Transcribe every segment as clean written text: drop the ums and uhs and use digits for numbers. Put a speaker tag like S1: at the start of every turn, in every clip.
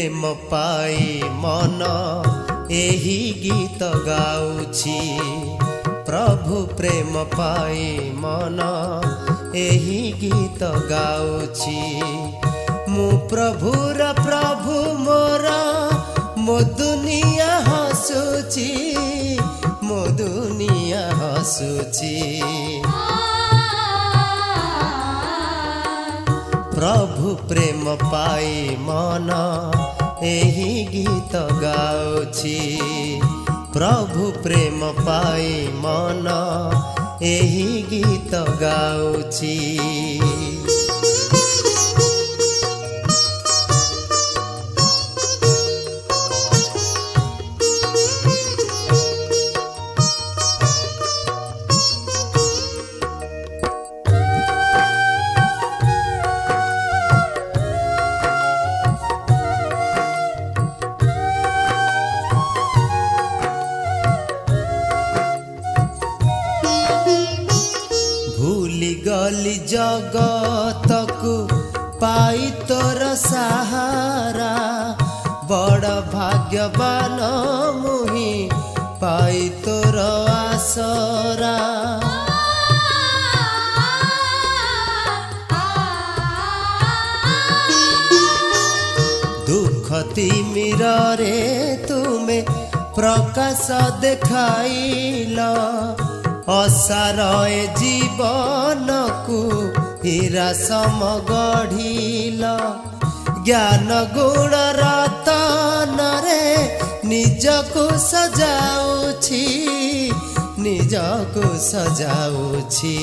S1: प्रेम पाई मन एही गीत गाउछि। प्रभु प्रेम पाई मन एही गीत गाउछि। मु प्रभुर प्रभु मोरा मो दुनिया हसुछि, मो दुनिया हसुछि। प्रभु प्रेम पाई मन एही गीत गाउछि। प्रभु प्रेम पाई मन एही गीत गाउछि। गली जगतकु पाई तोर सहारा, बड़ भाग्यवान मुहि पाई तोर आसरा। दुख तिमिर रे तुमे प्रकाश देखाइल, असार जीवन को हीरा सम गढ़िल। ज्ञान गुण रतन रे निजको सजाउछि, निजको सजाउछि।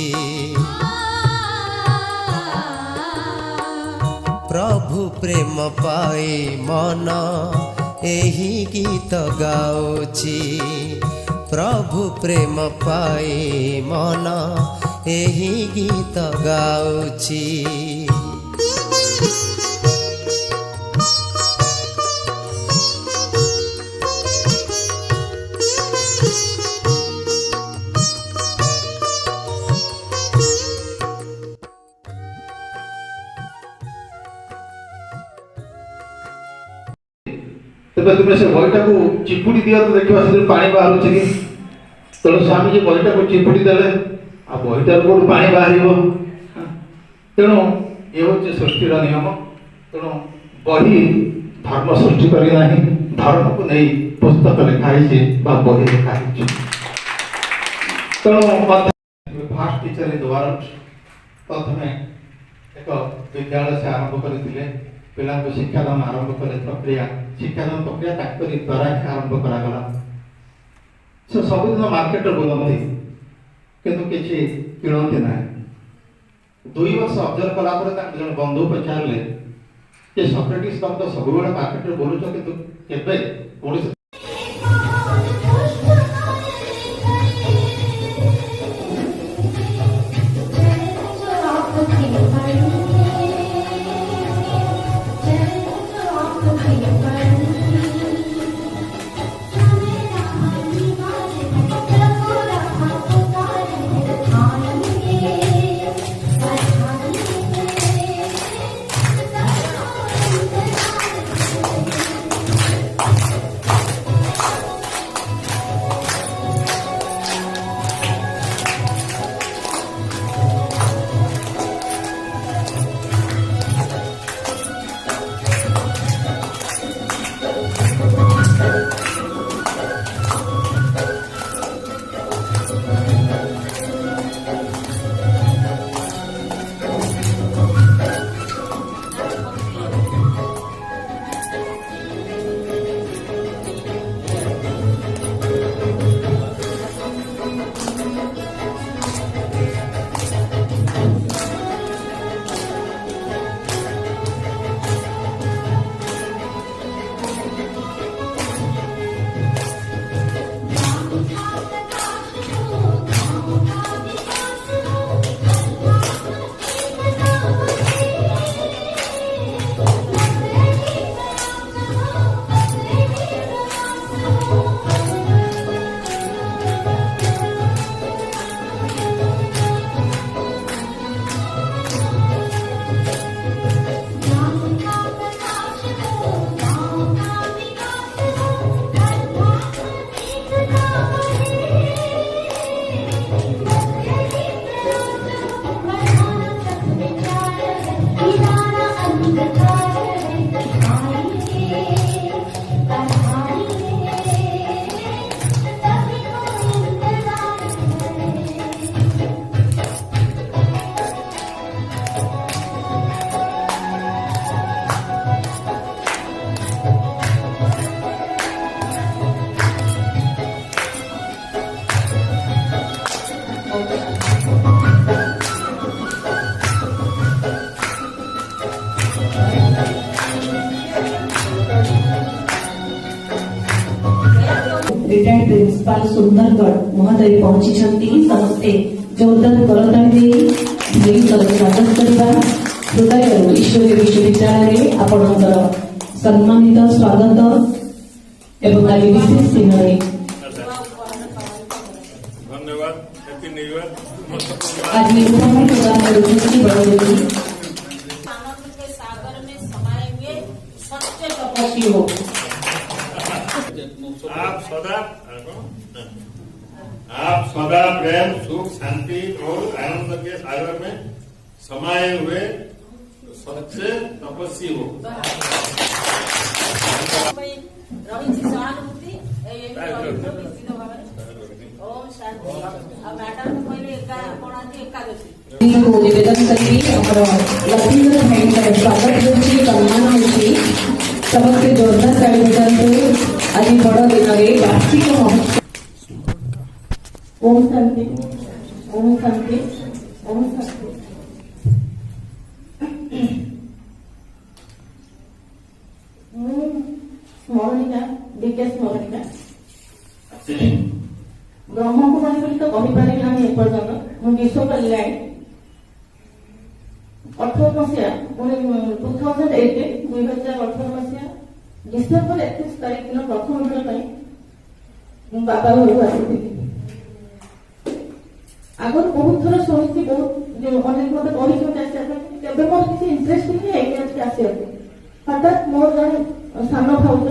S1: प्रभु प्रेम पाई मन एही गीत गाउछि। प्रभु प्रेम पाई मन एही गीत गाउछि।
S2: तेज तुम्हें से बहीटा को चिपुड़ी दिया तो देखा से पानी बाहर कि तेणु स्वामी जी बहीटा को चिपुड़ी देले आ बहीटार को पानी बाहर। तेणु ये हूँ सृष्टिर नियम। तेणु बही धर्म सृष्टि करना, धर्म को नहीं पुस्तक लिखाई बही लिखाई। तेणु fast teacher in the world प्रथम एक विद्यालय से आरंभ करते पिला शिक्षादान आरंभ कले। प्रक्रिया शिक्षादान प्रक्रिया ताकरी द्वारा आरंभ करागला। से सबुदिन मार्केट बुलती किंतु किसी किणती ना। 2 वर्ष ऑब्जर्व कलापर जन बंधु पचारे कि सॉक्रेटिस तुम तो सब मार्केट बुलुच किंतु केबे कौन
S3: रिटायर्ड प्रिंसिपाल सुंदरगढ़ महोदय पहुंची समस्ते जोरदार करताली स्वागत करवा हृदय ईश्वरीय विश्वविद्यालय आपणकर सम्मानित स्वागत एवं आज विशेष दिन
S4: धन्यवाद।
S3: आज उपहार प्रदान करुछंती बड़ोली
S5: आनंद के सागर में समाएंगे सच्चे तपस्वी हो।
S4: आप सदा प्रेम सुख शांति और आनंद के सागर में समाये हुए सच्चे तपस्वी हो।
S5: रही सहानुभूति ओम शांति। मैडम पहले एकादशी
S3: निवेदन करी लक्ष्मीधर भाई स्वागत होती सम्मान होती समस्त जोरदार ताली बजाते आज बड़ दिन वार्षिक महोत्सव। ओम शांति ओम शांति ओम शांति। स्मरणिका विज्ञा स्मरणिका ब्रह्मकुमारी बोली तो कही पारे ना एपर्यंत मु विश्व कल्याण 18 मसीहा 2018 मसीहा डिसेम्बर 31 तारीख दिन प्रथम थर बाबा घर आसी आगर बहुत थर शुणी बहुत अनेक मत कही मोर किसी इंटरेस्ट नहीं आसिया हठात मोर जन सान भाउज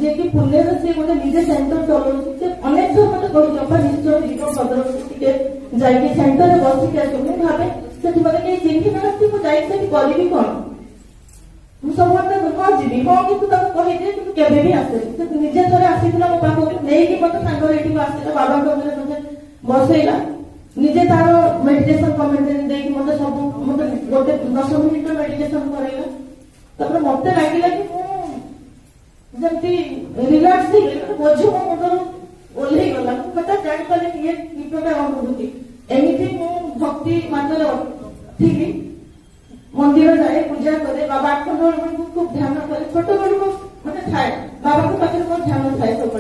S3: जे कि पुणे से गोटे निजे सेंटर चलाउछ से अनेक थर मत कही बाबा निश्चय जीव भद्रक टिके जाइए सेंटर बसिक आस भावे से मत कहीं चिन्ह ना मुझे करी कौन सब कौन जी हाँ कि कही कि केवे भी आसे निजे थे आसीला मो पाख नहीं मत सांगर ये आसला बाबा मुझे बसैला निजे तार मेडिटेशन कमेंट देख मत सब मत गोटे 10 मिनिट मेडिटेशन करैला तब मत लगे कि जमी रिलैक्स बोझ मो मुंडर ओल्लई गला मुझे जापारे ये प्रकार अनुभूति एमती भक्ति मात्र थी मंदिर जाए पूजा करे बाबा आखंड खूब ध्यान करे छोट बड़ मत थाए बाबा को पाखे मोर ध्यान थाए सब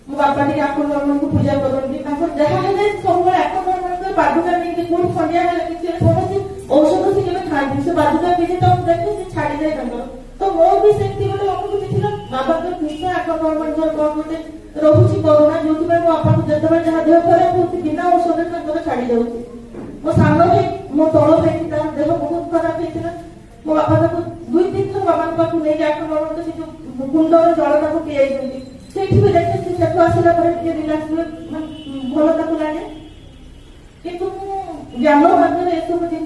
S3: मो बापा टी आखंड को पूजा करती जहाँ सब आखंड बाधुका नहीं कौन खंडिया कौन औषध से केवे खाती से बाधुका पीछे तो देखे छाड़ी जाए तो मोर भी सेमती गोटे अनुभूति थी बाबा तो निश्चय आखंड कौन गोटे रोचे करोना जो मो बापा को जिते जहाँ देह खराब हो बिना औषध छाड़ी जाऊँगी मो सान भाई मो तल भाई देह बहुत खराब होता मो बापा ताको 2-3 थर बाबा पाक नहीं आखंड से जो कुंडर जल ताको पीआई से भी देखे सेठू आसला रिलैक्स भल ताको लगे किंतु ज्ञान माध्यम एसबू जिन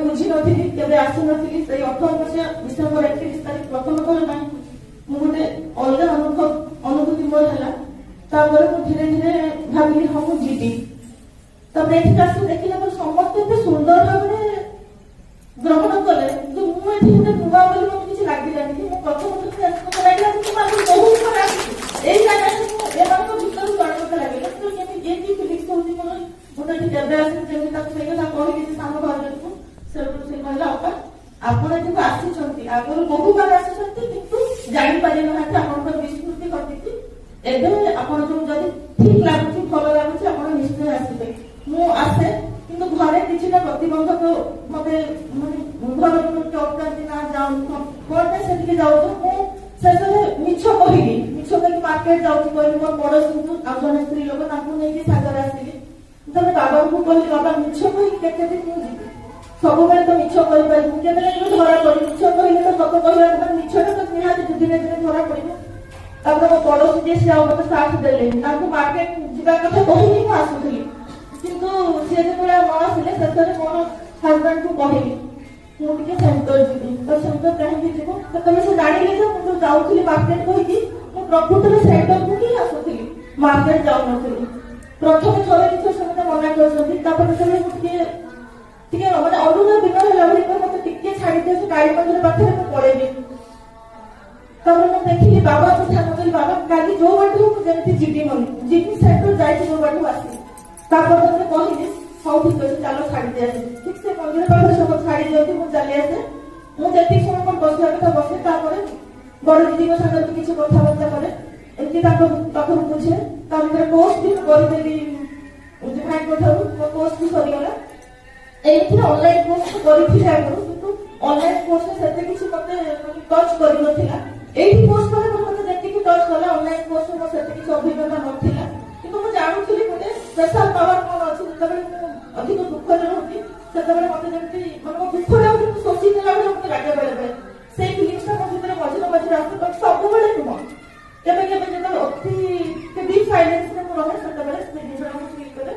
S3: बुझी नी आसी नी 18 मसीहा डिसेम्बर 31 तारीख प्रथम थर गोटे अलग अनुभूति मोर है धीरे धीरे भाविली हाँ मुझे जीवी तब ये देखिए मोर समस्त सुंदर भाव ग्रहण कले तो मुझे गोटे नुआ बोली मत किसी लगे प्रथम लगे बहुत खराब यही जगह भीतर जड़े मत लगे ये फिलिक्स होती मोर गोटे केवे आसी कही सान भाव से कहला अपा आपण ये आसी आगुरी बहु बार आसी जापारे ना आप विस्मृति घटी एवं आप जो ठीक लगुच भल लगुच आप निश्चय आसबे मु आसे कि घरे किसी प्रतिबंधक मत घर अटकाती ना जाऊँ कौन से जाऊँ शेष मिछ कहली मिछ कहीं मार्केट जाऊँगी कहली मोर पड़ोसी को आ जन स्त्री लोक नहीं सागर आसली तब बाबा को कहली बाबा मिछ कही केते दिन मुझे सब तो मिछ कही धरा पड़ी मिछ कहले तो सत कह मिछटा तो निहाती दिन दिन धरा पड़ तब मो पड़ोसी जी से मत साथ देले मार्केट जावा कथा कहली मु आसुली किंतु सी जो न आसिले शेष मोर हजबैंड को कहली मुझे सेंटर जी तो सेंटर कहीं जीव तो तुम से जान जो जाऊँगी मार्केट कही प्रकृत में सेंटर को ही आसुली मार्केट जाऊन प्रथम थोड़े किसी से मना कर मैंने अनुरोध विनय है मत टे छाड़ी दिए गाड़ी मंदिर पाखे पड़ेगी तब मुझे देखिली बाबा को ध्यान करी बाबा कल जो बाट मुझे जीवी मन जीवी सेंटर जाए जो बाट आसी कहली हाँ ठीक अच्छे चलो छाड़ी दिए ठीक से मंदिर पाखे सब छाड़ी दिखती मुझे चली आसे मुझे समय कौन बसवा कथा बसे बड़ दीदी सागर भी किसी कथबार्ता कै एमती पाखर बुझे ଭିତରେ କୋର୍ସ ବି କରିଦେଲି ଭାଇଙ୍କ ଠାରୁ ମୋ କୋର୍ସ ବି ସରିଗଲା। ଏଇଥିରେ ଅନଲାଇନ କୋର୍ସ କରିଥିଲି ଆଗରୁ, କିନ୍ତୁ ଅନଲାଇନ କୋର୍ସ ସେତେ କିଛି ମତେ ଟଚ୍ କରିନଥିଲା। ଏଇଠି କୋର୍ସ କଲେ ମତେ ଯେତିକି ଟଚ୍ କଲା, ଅନଲାଇନ କୋର୍ସ ମୋର ସେତେ କିଛି ଅଭିଜ୍ଞତା ନଥିଲା। କିନ୍ତୁ ମୁଁ ଜାଣୁଥିଲି ଗୋଟେ ସ୍ପେଶାଲ ପାୱାର କଣ ଅଛି। ଯେତେବେଳେ ମୁଁ ଅଧିକ ଦୁଃଖରେ ରହୁଛି ସେତେବେଳେ ମତେ ଯେମିତି ମାନେ ମୋ ଦୁଃଖଟା ମୁଁ ଶୋଷି ନେଲା ବେଳେ ମତେ ଲାଗେ ବେଳେ ବେଳେ ସେଇ ଫିଲିଙ୍ଗସଟା ମୋ ଭିତରେ ମଝିରେ ମଝିରେ ଆସେ, ବଟ୍ ସବୁବେଳେ ନୁହଁ। କେବେ କେବେ ଯେତେବେଳେ ଅତି ଡିପ୍ ସାଇଲେନ୍ସରେ ମୁଁ ରହେ ସେତେବେଳେ ସେ ଜିନିଷଟା ମୁଁ ଫିଲ୍ କରେ।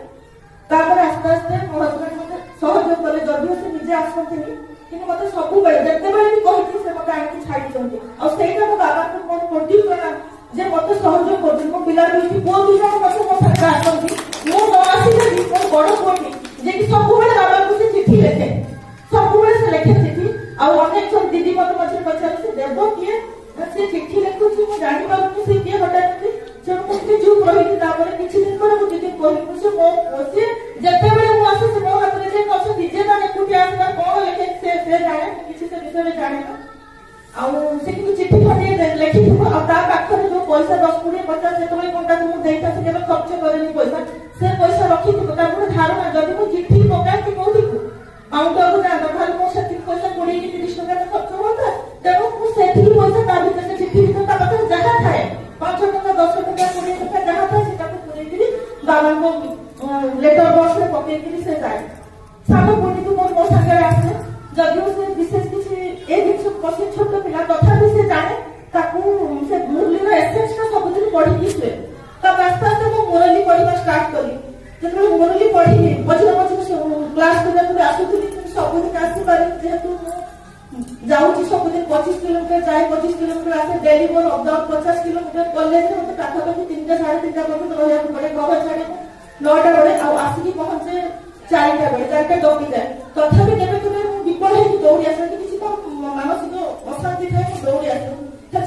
S3: ତାପରେ ଆସ୍ତେ ଆସ୍ତେ ମୋ ହଜବେଣ୍ଡ ମତେ ସହଯୋଗ କଲେ, ଯଦିଓ ସେ ନିଜେ ଆସନ୍ତିନି କିନ୍ତୁ ମତେ ସବୁବେଳେ ଯେତେବେଳେ ବି କହିଛି ସେ ମତେ ଆଣିକି ଛାଡିଛନ୍ତି। ଆଉ ସେଇଟା ମୋ ବାବାଙ୍କୁ ମୋର କୋଟି ପ୍ରଣାମ ଯେ ମତେ ସହଯୋଗ କରୁଛନ୍ତି। ମୋ ପିଲା ଦୁଇଟି ପୁଅ ଦୁଇ ଜଣ ମଧ୍ୟ ମୋ ସାଙ୍ଗରେ ଆସନ୍ତି। ମୁଁ ନ ଆସିଲେ ବି ମୋ ବଡ ପୁଅଟି ଯିଏକି ସବୁବେଳେ ବାବାଙ୍କୁ ସେ ଚିଠି ଲେଖେ, ସବୁବେଳେ ସେ ଲେଖେ ଚିଠି। ଆଉ ଅନେକ ଥର ଦିଦି ମତେ ମଝିରେ ପଚାରେ ସେ ଦେବ କିଏ, ସେ ଚିଠି ଲେଖୁଛି ମୁଁ ଜାଣିପାରୁନି ସେ କିଏ ହଠାତ୍। ତେଣୁ ମୁଁ ଟିକେ ଚୁପ୍ ରହିଲି। ତାପରେ କିଛି ଦିନ ପରେ ମୁଁ ଦିଦି କହିଲି ସେ ଯେତେବେଳେ ମୁଁ ଆସେ ସେ ମୋ ହାତରେ ଯେ ସେ ନିଜେ ତା ଏକୁଟିଆ ଆସିଲା କଣ ଲେଖେ ସେ ଜାଣେ, କିଛି ସେ ବିଷୟରେ ଜାଣେ ନା। ଆଉ ସେ କିନ୍ତୁ ଚିଠି ଖଣ୍ଡିଏ ଲେଖିଥିବ, ଆଉ ତା ପାଖରେ ଯୋଉ ପଇସା 10, 20, 50 ଯେତେବେଳେ କଣ୍ଟାକୁ ମୁଁ ଦେଇଥାଏ କେବେ ଖର୍ଚ୍ଚ କରେନି ପଇସା, ସେ ପଇସା ରଖିଥିବ। ତାର ଗୋଟେ ଧାରଣା ଯଦି ମୁଁ ଚିଠି ପକାନ୍ତି କୋଉଠିକୁ ମାଉଣ୍ଟକୁ ଯାଆନ୍ତା ତାହେଲେ ମୋ ସେତିକି ପଇସା 20 କି 30 ଟଙ୍କା ଖର୍ଚ୍ଚ ହୁଅନ୍ତା। ତେଣୁ ମୁଁ ସେତିକି ପଇସା ତା ଭିତରେ ସେ ଚିଠି ଭିତରେ ତା ପାଖରେ ଯାହା ଥାଏ 5 ଟଙ୍କା 10 ଟଙ୍କା 20 ଟଙ୍କା ଯାହା ଥାଏ ସେଟାକୁ ପୁରେଇକିରି ବାବାଙ୍କ ଲେଟର ବକ୍ସରେ ପକେଇକିରି ସେ ଯାଏ। ସାନ ପୁଅଟିକୁ ମୋ ସାଙ୍ଗରେ ଆସେ, ଯଦିଓ ସେ ବିଶେଷ କିଛି ଏ ଜିନିଷ ବସେ ଛୋଟ ପିଲା ତଥାପି ସେ ଜାଣେ ତାକୁ ସେ ମୁରଲୀର ଏସେନ୍ସଟା ସବୁଦିନ ପଢିକି ଶୁଏ। ତାପରେ ଆସ୍ତେ ଆସ୍ତେ ମୁଁ ମୁରଲୀ ପଢିବା ଷ୍ଟାର୍ଟ କଲି। ଯେତେବେଳେ ମୁରଲୀ ପଢିଲି ମଝିରେ ମଝିରେ କ୍ଲାସ କରିବାକୁ ଆସୁଥିଲି, କିନ୍ତୁ ସବୁଦିନ ଆସିପାରିନି ଯେହେତୁ ମୁଁ ଯାଉଛି ସବୁଦିନ 25 କିଲୋମିଟର ଯାଏ 25 କିଲୋମିଟର ଆସେ। ଡେଲି ମୋର ଅପଡାଉନ 50 କିଲୋମିଟର। କଲେଜରେ ମତେ ପାଖାପାଖି 3ଟା 3:30 ପର୍ଯ୍ୟନ୍ତ ରହିବାକୁ ପଡେ। ଘର ଛାଡେ 9ଟା ବେଳେ, ଆଉ ଆସିକି ପହଞ୍ଚେ 4ଟା ବେଳେ, 4ଟା ଡବିଯାଏ। ତଥାପି କେବେ କେବେ ମୁଁ ବିଫଳ ହେଇକି ଦୌଡ଼ି ଆସେ, କିଛି ତ ମାନସିକ ଅଶାନ୍ତି ଥାଏ ମୁଁ ଦୌଡ଼ି ଆସେ।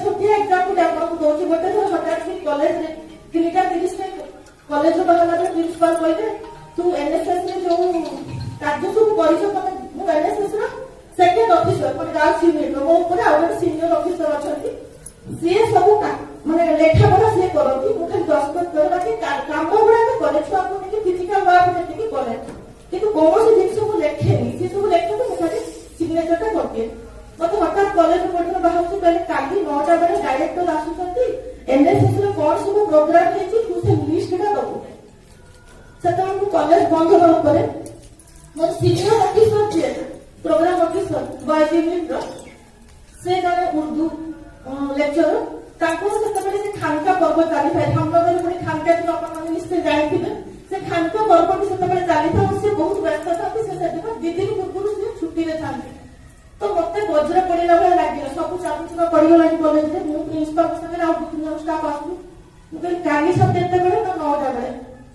S3: ଛୋଟିଆ ଏକ୍ସାମ୍ପଲ ଆପଣଙ୍କୁ ଦଉଛି। ଗୋଟେ ଥର ହଠାତ୍ କଲେଜରେ 3:30 କଲେଜରୁ ବାହାରିଲା ବେଳେ ପ୍ରିନ୍ସିପାଲ କହିଲେ ତୁ ଏନ୍ଏସ୍ଏସ୍ ରେ ଯୋଉ କାର୍ଯ୍ୟ ସବୁ କରିଛ, ମୁଁ ଏନ୍ଏସ୍ଏସ୍ ର ସେକେଣ୍ଡ ଅଫିସର ମାନେ ଗାର୍ଲସ ୟୁନିଟ୍ ମୋ ଉପରେ ଆଉ ଗୋଟେ ସିନିୟର ଅଫିସର ଅଛନ୍ତି, ସିଏ ସବୁ ମାନେ ଲେଖାପଢା ସିଏ କରନ୍ତି, ମୁଁ ଖାଲି ଦସ୍ତଖତ କରେ, ବାକି କାମ ଗୁଡାକ କରେ, ଛୁଆଙ୍କୁ ନେଇକି ଫିଜିକାଲ ୱାର୍କ ଯେତିକି କରେ, କିନ୍ତୁ କୌଣସି ଜିନିଷ ମୁଁ ଲେଖେନି। ସିଏ ସବୁ ଲେଖନ୍ତି, ମୁଁ ଖାଲି ସିଗ୍ନେଚରଟା କରିଦିଏ। ମତେ ହଠାତ୍ କଲେଜ ପଠନ ବାହାରୁଛି କହିଲେ କାଲି 9ଟା ବେଳେ ଡାଇରେକ୍ଟର ଆସୁଛନ୍ତି, ଏନ୍ଏସ୍ଏସ୍ ର କଣ ସବୁ ପ୍ରୋଗ୍ରାମ ହେଇଛି ତୁ ସେ ଲିଷ୍ଟଟା ଦବୁ। ସେତେବେଳେ ମୁଁ କଲେଜ ବନ୍ଦ ହେବା ଉପରେ ମୋର ସିନିୟର ଅଫିସର ଯିଏ ପ୍ରୋଗ୍ରାମ ଅଫିସର ବଏଜ ୟୁନିଟ୍ର, ସେ ଜଣେ ଉର୍ଦ୍ଦୁ ଲେକ୍ଚର, ତାଙ୍କୁ ସେତେବେଳେ ସେ ଖାନକା ପର୍ବ ଚାଲିଥାଏ। ଧାମନଗରରେ ପୁଣି ଖାନକା ଥିବ, ଆପଣମାନେ ନିଶ୍ଚୟ ଜାଣିଥିବେ। ସେ ଖାନକା ପର୍ବଟି ସେତେବେଳେ ଚାଲିଥାଏ, ସେ ବହୁତ ବ୍ୟସ୍ତ ଥାନ୍ତି। ସେ ସେଥିପାଇଁ 2 ଦିନ ପୂର୍ବରୁ ସେ ଛୁଟିରେ ଥାନ୍ତି। ତ ମତେ ବଜ୍ର ପଡିଲା ଭଳିଆ ଲାଗିଲା, ସବୁ ଚାଲୁଥିବା ପଡିଗଲାଣି କଲେଜରେ। ମୁଁ ପ୍ରିନ୍ସିପାଲଙ୍କ ସାଙ୍ଗରେ ଆଉ 2-3 ଜଣ ଷ୍ଟାଫ୍ ଆସିଲୁ। ମୁଁ କହିଲି କାଲି ସତେ ଏତେବେଳେ ନା 9ଟା ବେଳେ,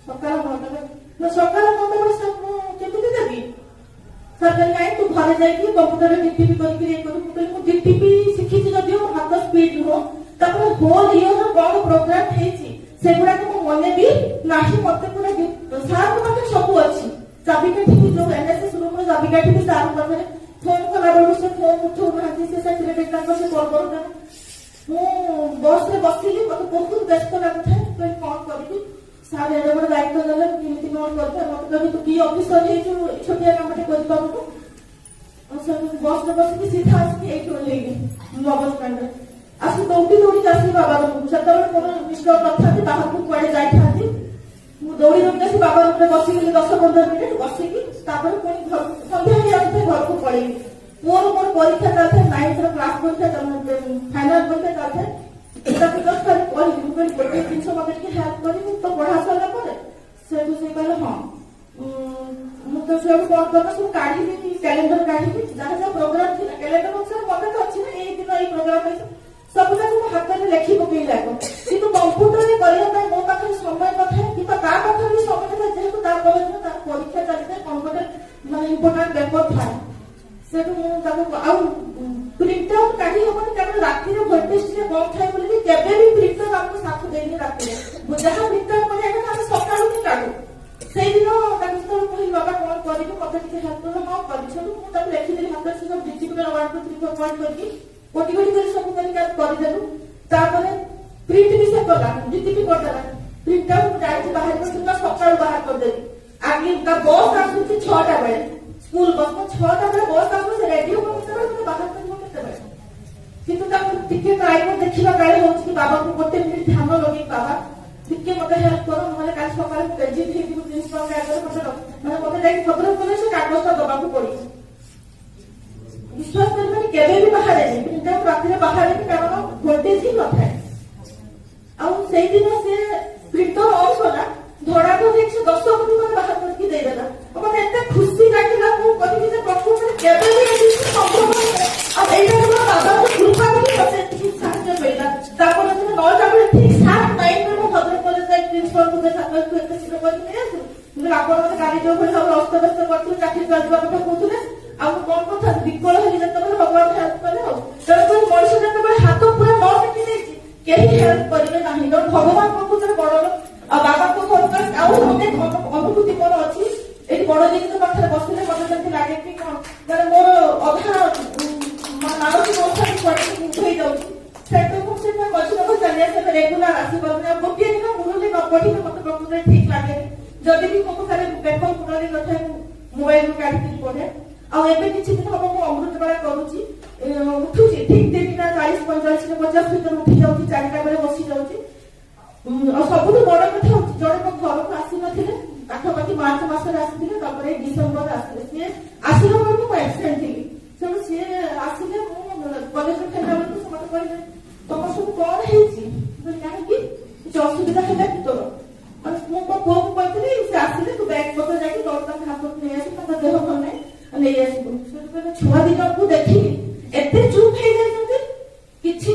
S3: ସକାଳ 9ଟା ବେଳେ। ସକାଳ 9ଟା ବେଳେ ସାର୍ ମୁଁ କେମିତି ଦେବି? ସାର୍ କହିଲେ ନାଇଁ ତୁ ଘରେ ଯାଇକି କମ୍ପ୍ୟୁଟରରେ ଡିଟିପି କରିକି ଇଏ କରୁ। ମୁଁ କହିଲି ମୁଁ ଡିଟିପି ଶିଖିଛି ଯଦିଓ ମୋ ହାତ ସ୍ପିଡ ନୁହଁ, ତାପରେ ହୋଲ ଇୟର କଣ ପ୍ରୋଗ୍ରାମ ହେଇଛି ସେଗୁଡାକ ମୁଁ ମନେ ବି ନାହିଁ। ମତେ ପୁରା ସାର୍ଙ୍କ ପାଖରେ ସବୁ ଅଛି, ଚାବିକାଠି ବି ଯୋଉ ଏନ୍ଏସ୍ଏସ୍ ରୁମର ଚାବିକାଠି ବି ସାର୍ଙ୍କ ପାଖରେ। ଫୋନ କଲା ବେଳକୁ ସେ ଫୋନ ଉଠଉନାହାନ୍ତି, ସେ ସେକ୍ରେଟାରୀ ତାଙ୍କର ସେ କଲ୍ କରୁଛନ୍ତି। ମୁଁ ବସରେ ବସିଲି, ମତେ ବହୁତ ବ୍ୟସ୍ତ ଲାଗୁଥାଏ। କହିଲି କଣ କରିବି, ସାର୍ ଏଡେ ବଡ ଦାୟିତ୍ୱ ଦେଲେ କେମିତି କଣ କରିଥାଏ। ମତେ କହିଲି ତୁ କି ଅଫିସର ହେଇଛୁ ଛୋଟିଆ କାମଟେ କରିପାରୁନୁ। ବସରେ ବସିକି ସିଧା ଆସିକି ଏଇଠି ଓହ୍ଲେଇଲି ବସ୍ ଷ୍ଟାଣ୍ଡରେ। ଆସି ଦୌଡ଼ିକି ଆସିଲି ବାବା ରୁମକୁ। ସେତେବେଳେ ମୋର ମିଷ୍ଟର ନଥାନ୍ତି, ବାହାରକୁ କୁଆଡେ ଯାଇଥାନ୍ତି। ମୁଁ ଦୌଡ଼ି ଆସି ବାବା ରୁମରେ ବସିଗଲି 10-15 ମିନିଟ୍ ବସିକି, ତାପରେ ପୁଣି ସନ୍ଧ୍ୟା ହେଇଯାଉଥାଏ ଘରକୁ ପଳେଇଲି। ମୋର ପରୀକ୍ଷା ଚାଲିଥାଏ, 9th ର କ୍ଲାସ ପରୀକ୍ଷା ଫାଇନାଲ ପରୀକ୍ଷା ଚାଲିଥାଏ। ତାକୁ ଜଷ୍ଟ ଖାଲି କହିଲି, ମୁଁ କହିଲି ଗୋଟେ ଜିନିଷ ମତେ ଟିକେ ହେଲ୍ପ କରିବି ତ ପଢା ସରିଲା ପରେ। ସେଠୁ ସେ କହିଲେ ହଁ। ମୁଁ ତ ସେଠୁ କଣ କଲା ସବୁ କାଢିଲି, କ୍ୟାଲେଣ୍ଡର କାଢିଲି, ଯାହା ଯାହା ପ୍ରୋଗ୍ରାମ ଥିଲା କ୍ୟାଲେଣ୍ଡର ଅନୁସାରେ ମତେ ତ ଅଛି ନା ଏଇ ଦିନ ଏଇ ପ୍ରୋଗ୍ରାମ ହେଇଛି, ସବୁଯାକ ମୋ ହାତରେ ଲେଖି ପକେଇଲି ଆଗ। କିନ୍ତୁ କମ୍ପ୍ୟୁଟରରେ କରିବା ପାଇଁ ମୋ ପାଖରେ ସମୟ ନଥାଏ, କିମ୍ବା ତା ପାଖରେ ବି ସମୟ ନଥାଏ, ଯେହେତୁ ତା ପରଦିନ ତାର ପରୀକ୍ଷା ଚାଲିଥାଏ, କମ୍ପ୍ୟୁଟର ମାନେ ଇମ୍ପୋର୍ଟାଣ୍ଟ ପେପର ଥାଏ। ସେଠୁ ମୁଁ ତାକୁ ଆଉ ପ୍ରିଣ୍ଟ ଆଉଟ୍ କାଢି ହବନି, କାରଣ ରାତିରେ ଭୋଲ୍ଟେଜ ଟିକେ କମ ଥାଏ ବୋଲି କେବେ ବି ପ୍ରିଣ୍ଟ ଆଉଟ୍ ଆମକୁ ସାଥ ଦେଇନି ରାତିରେ। ଯାହା ପ୍ରିଣ୍ଟ ଆଉଟ୍ କରିବା କଥା ଆମେ ସକାଳୁ ହିଁ କାଢୁ। ସେଇଦିନ ତାକୁ ଯେତେବେଳେ କହିଲି ବାବା କଣ କରିବି ମତେ ଟିକେ ହେଲ୍ପ କର, ହଁ କରିଛନ୍ତୁ। ମୁଁ ତାକୁ ଲେଖିଦେଲି ହାତରେ, ସେ ସବୁ ଡିଜିଟାଲ 1 2 3 4 ପଏଣ୍ଟ କରିକି କୋଟି କୋଟି କରି ସବୁ କରିକି କରିଦେଲୁ। ତାପରେ ପ୍ରିଣ୍ଟ ବି ସେ କଲା, ଡିଟିପି କରିଦେଲା। प्रिंट आउट जाए बाहर कर सकाल बाहर करदेवी आगे बस आसूची 6टा बेले स्कूल बस को 6टा बेले बस आसू से रेडियो को केते बाहर कर किंतु टिके ट्राई कर देखिबा काले होची कि बाबा को गोटे मिनिट ध्यान लगे बाबा टिके मते हेल्प करो नले काल सकाल पेजी थी प्रिंसिपल के आगे मते मते जाई खबर करे से कागज दबा को पड़ी विश्वास करबे केबे भी बाहर नहीं प्रिंट आउट रात रे बाहर नहीं कारण वोल्टेज ही न थाए आ से दिन से प्रिंटर ऑन कला धड़ा तो देख से 10 कोटी में बाहर करके दे देला अपन एते खुशी लागिला को कहि जे प्रभु में केबे भी एति संभव है अब एटा तो बाबा को कृपा की बसे ठीक साथ मिला तापर जे 9टा बेले ठीक 7:09 में मो भद्र कॉलेज जाई प्रिंसिपल को देखा को एते सिरो कर नहीं आसु मुझे आपण मते गाड़ी जो भले सब रास्ता रास्ता करथि चाकरी करबा କଥା कहथुले आ कोन କଥା विकल हेली जत बेले भगवान हेल्प करे हो तर कोई मनुष्य जत बेले हाथ पूरा न टेकी देछि केही हेल्प करिवे नाही तो भगवान प्रभु बड़ आ बाबा को फरक आउ मते अनुभूति मोर अछि एई बड़ दिन तो पाखरे बसिले मते जति लागे कि कोन तर मोर अधा मानसिक अवस्था पड़ी उठै जाउ सेटो को से मछिन को चलिया से रेगुलर आसी बने गोटे दिन मुरले न पढ़ी मते प्रकृति ठीक लागे जदि भी को करे पेपर पुरानी न थाए मोबाइल काढी के पढ़े आ एबे किछि दिन हम अमृत बेला करूची उठुची ठीक 3:40 45 50 भीतर उठी जाउची 4टा बेले बसी जाउची सबुठ बड़ कथा हूँ जड़े मो घर को आसी नथिले पाखापाखि मार्च मासरे आसीथिले तापर डिसेम्बर आसीले सी आसीला बेलू मो एक्सीडेंट थी सेनु सी आसीले मो कॉलेज रे खेला बेलू से मते कहले तुम सब कोन हेची काहे कि कुछ असुविधा होला कि तोर और मो को को कहतली से आसीले तू बैग पत्र जाकी डॉक्टर के हाथ में ले आसी तब देह भल नै ले आसी से कहले छुआ दिन को देखी एते चुप हे जाय किछि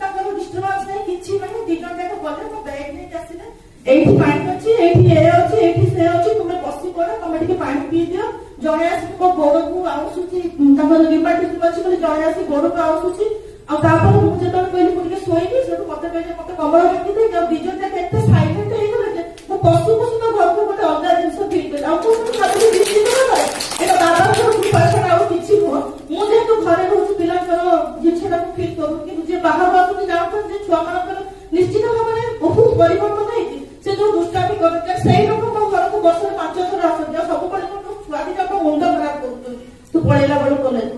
S3: ताकर डिस्टर्बेंस नै किछि माने दिजन जाक गले मो बैग नै आसीले एठी पानी अछि एठी ए अछि एठी से अछि तुमे बसी पड़ो तमे टिके पानी पी दियो जणे आसी को गोड़ को आउसुची ताकर रिपार्टिक अछि बोले जणे आसी गोड़ को आउसुची आ तापर मु जे तोर कहली मुके सोईनी सेटु मते कहले मते कमर रखि दे जब दिजन जाक एते साइलेंट हे गेले जे मो पशु पशु तो घर को गोटे अलगा जिंस फील कर आ को खाली दिसि न करे एटा बाबा को पैसा आउ किछि हो मु जे तो घरे रहू पिला करो जिछटा को फील करू कि जे बाहर आसु जाउ तो जे छुआ मानकर निश्चित भाबरे बहुत परिवर्तन हेछि से जो दुष्टामी करते सेही लोक मो घर को वर्ष 5 थर आसु सब पळे को छुआ दिटा को मुंड खराब करतु तू पळेला बड कॉलेज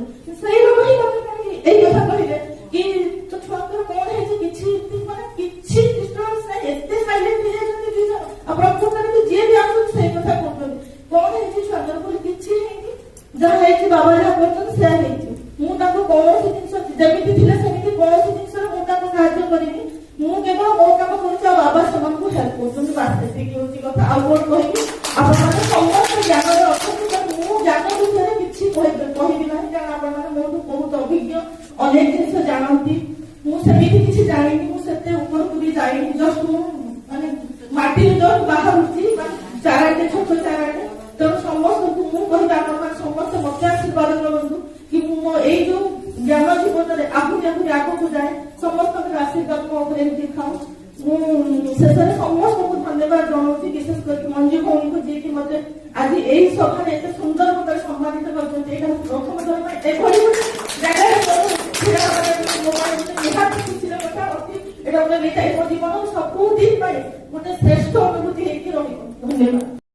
S3: सेही लोक ही मते एई कथा कहिले कि तो छुआ कर कोन हेछि किछि माने किछि डिस्टर्बेंस नै एते साइलेंट हे जति कि आ प्रभु करे जे भी आसु सेही कथा कहतु कोन हेछि छुआ कर बोले किछि हेछि जहा हेछि बाबा जा कहतु से हेछि मु ताको कोनोसी जिंस जेमिति थिले सेमिति कोनोसी जिंस रो मु ताको सहायता करिनि मु केवल मो काम करूछि बाबा समान को हेल्प करछन बात से कि होची कथा आ कोन कहि आपण माने समस्त ज्ञान रे अथि मु ज्ञान विषय किछि कहि नाही कारण आपण माने मोटू बहुत अभिज्ञ अनेक जिंस जानନ୍ତି मु सेमिति किछि जानिनि मु सेते ऊपर को भी जाइनि जस्ट मु माने माटी जो बाहर उठी चाराटे छोट चाराटे तो समस्त को मु कहि आपण माने समस्त मते आशीर्वाद करନ୍ତୁ कि मु एई जो ज्ञान जीवन रे आगु को जाए समस्त के आशीर्वाद को ऊपर दिखाऊ मु शेषरे समस्त को धन्यवाद जणाउछि विशेष करके मंजू भौणी को जे कि मते आज एई सभा रे एते सुंदर भाबरे सम्मानित करछन्ते एटा प्रथम थर में एभली जागा रे मोबाइल खुशी कथा अति एटा गोटे जीवन सब दिन पाए गोटे श्रेष्ठ अनुभूति हेकि रहिबो धन्यवाद।